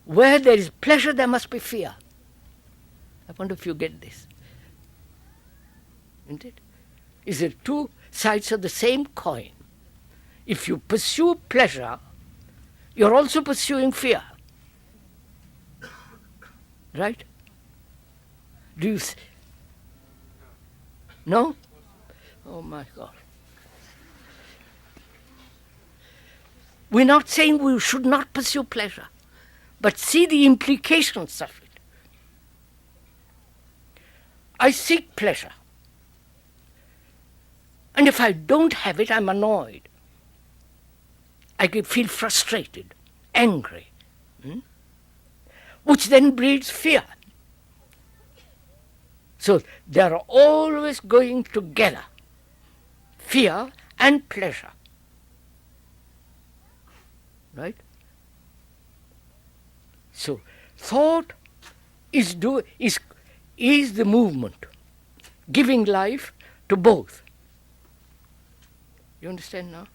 where there is pleasure, there must be fear. I wonder if you get this. Isn't it? Is it two sides of the same coin? If you pursue pleasure, you're also pursuing fear. Right? Do you... No? Oh my God. We're not saying we should not pursue pleasure, but see the implications of it. I seek pleasure. And if I don't have it, I'm annoyed. I can feel frustrated, angry, which then breeds fear. So they are always going together, fear and pleasure. Right? So thought is the movement, giving life to both. You understand now?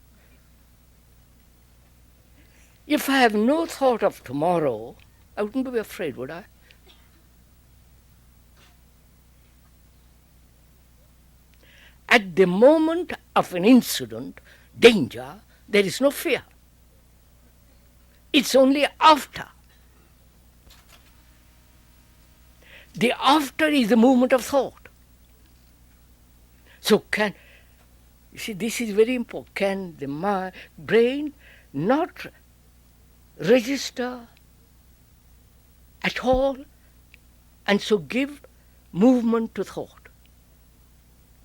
If I have no thought of tomorrow, I wouldn't be afraid, would I? At the moment of an incident, danger, there is no fear. It's only after. The after is the movement of thought. So you see, this is very important. Can the brain not register at all and so give movement to thought?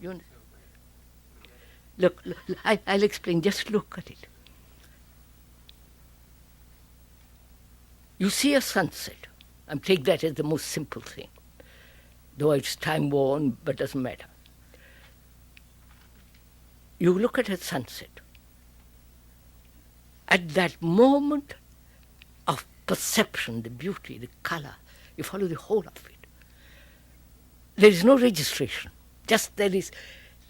You understand? Look, I'll explain. Just look at it. You see a sunset. And take that as the most simple thing, though it's time-worn, but doesn't matter. You look at a sunset. At that moment of perception, the beauty, the color, you follow the whole of it. There is no registration. Just there is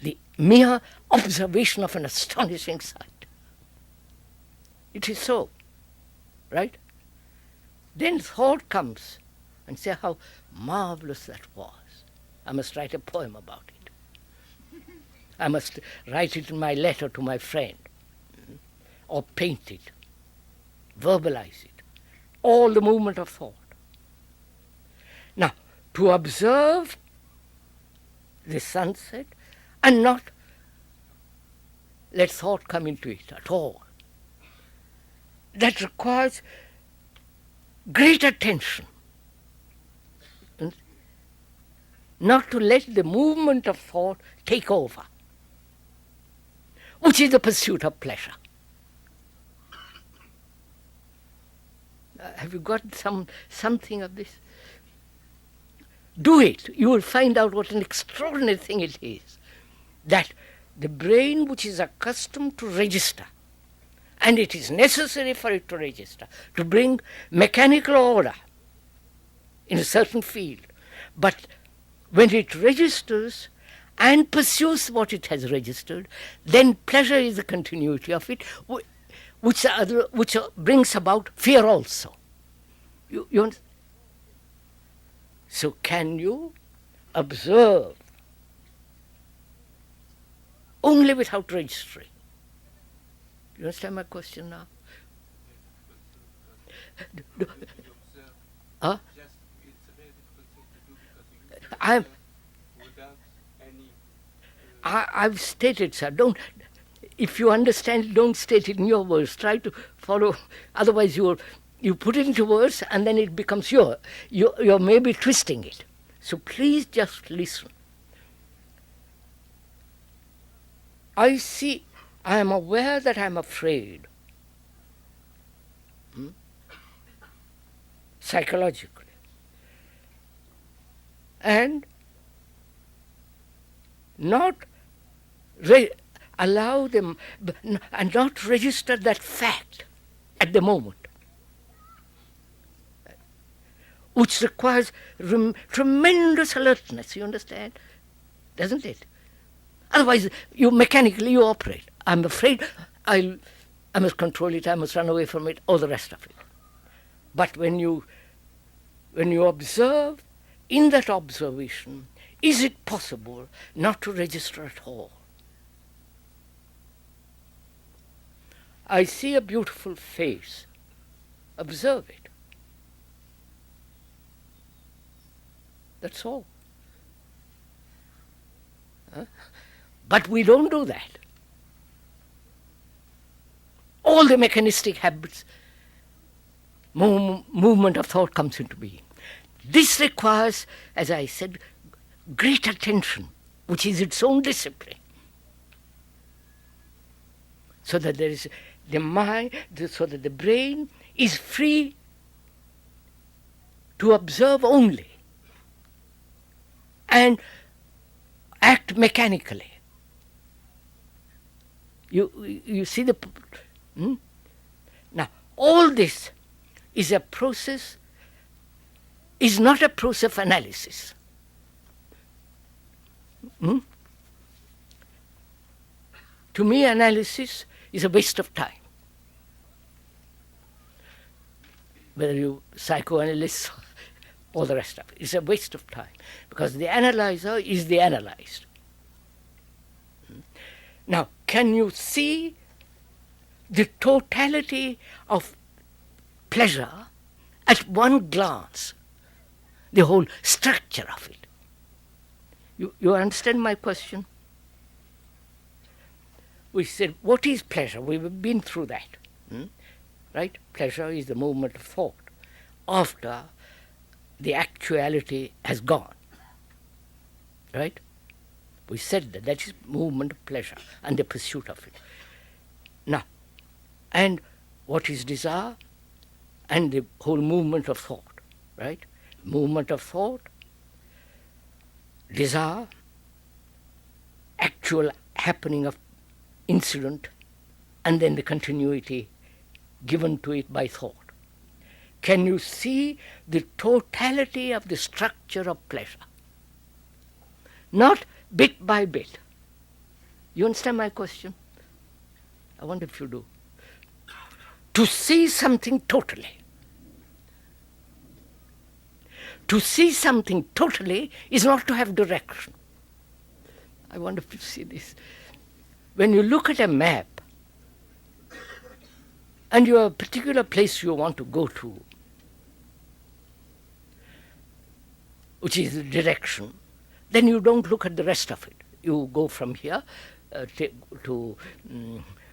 the mere observation of an astonishing sight. It is so, right? Then thought comes and says how marvelous that was. I must write a poem about it. I must write it in my letter to my friend, or paint it, verbalize it. All the movement of thought. Now, to observe the sunset and not let thought come into it at all, that requires great attention. Not to let the movement of thought take over, which is the pursuit of pleasure. Have you got something of this? Do it. You will find out what an extraordinary thing it is. That the brain, which is accustomed to register, and it is necessary for it to register, to bring mechanical order in a certain field. But when it registers and pursues what it has registered, then pleasure is the continuity of it, which brings about fear also. You so can you observe only without registering? You understand my question now? Huh? It's a very difficult thing to do because you without any... I've stated, sir. If you understand, don't state it in your words. Try to follow. Otherwise, you put it into words, and then it becomes you're maybe twisting it. So please just listen. I am aware that I'm afraid. Psychologically. And not allow them and not register that fact at the moment, which requires tremendous alertness, you understand? Doesn't it? Otherwise, you mechanically operate. I'm afraid I must control it, I must run away from it, all the rest of it. But when you observe, in that observation, is it possible not to register at all? I see a beautiful face. Observe it. That's all. But we don't do that. All the mechanistic habits, movement of thought comes into being. This requires, as I said, great attention, which is its own discipline. So that there is the mind, so that the brain is free to observe only and act mechanically. You see the... Now, all this is a process, is not a process of analysis. To me, analysis is a waste of time. Whether you psychoanalyst, all the rest of it, it's a waste of time, because the analyzer is the analyzed. Now, can you see the totality of pleasure at one glance, the whole structure of it? You understand my question? We said, what is pleasure? We've been through that. Right? Pleasure is the movement of thought after the actuality has gone. Right? We said that is movement of pleasure and the pursuit of it. Now, and what is desire? And the whole movement of thought. Right? Movement of thought, desire, actual happening of incident, and then the continuity given to it by thought. Can you see the totality of the structure of pleasure? Not bit by bit. You understand my question? I wonder if you do. To see something totally. To see something totally is not to have direction. I wonder if you see this. When you look at a map, and you have a particular place you want to go to, which is the direction, then you don't look at the rest of it. You go from here to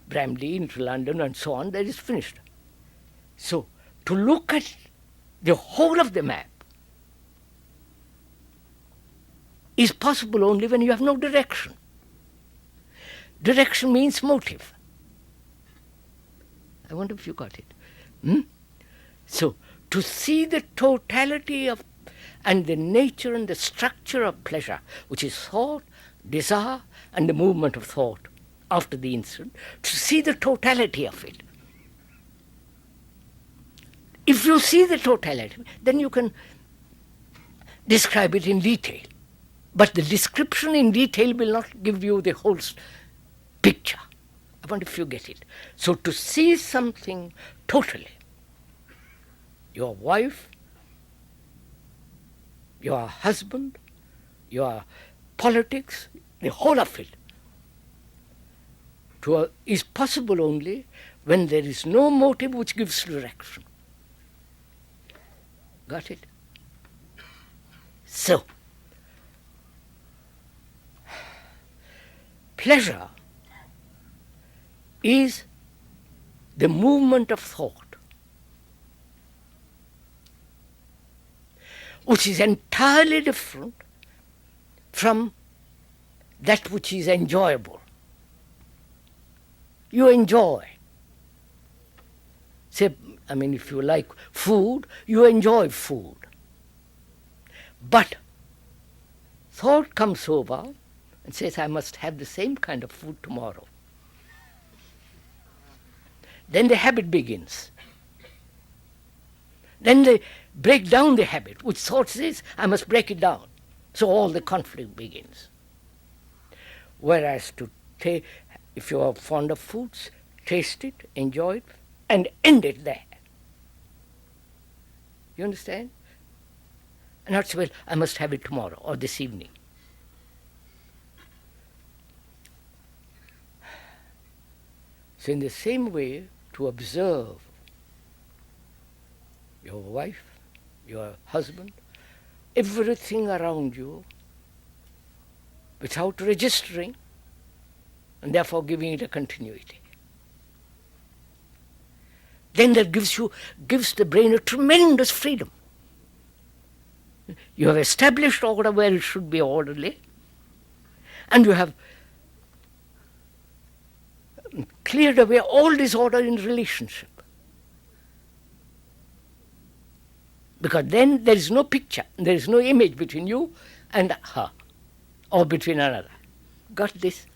Bramley, into London, and so on. That is finished. So, to look at the whole of the map is possible only when you have no direction. Direction means motive. I wonder if you got it. So, to see the totality of and the nature and the structure of pleasure, which is thought, desire, and the movement of thought after the incident, to see the totality of it. If you see the totality, then you can describe it in detail. But the description in detail will not give you the whole picture. I wonder if you get it. So to see something totally, your wife, your husband, your politics, the whole of it, is possible only when there is no motive which gives direction. Got it? So, pleasure is the movement of thought, which is entirely different from that which is enjoyable. You enjoy. Say, if you like food, you enjoy food. But thought comes over and says, I must have the same kind of food tomorrow. Then the habit begins. Then they break down the habit, which thought says, I must break it down. So all the conflict begins. Whereas if you are fond of foods, taste it, enjoy it, and end it there. You understand? And not say, well, I must have it tomorrow or this evening. So in the same way, to observe your wife, your husband, everything around you without registering and therefore giving it a continuity. Then that gives the brain a tremendous freedom. You have established order where it should be orderly, and you have cleared away all disorder in relationship. Because then there is no picture, there is no image between you and her, or between another. Got this?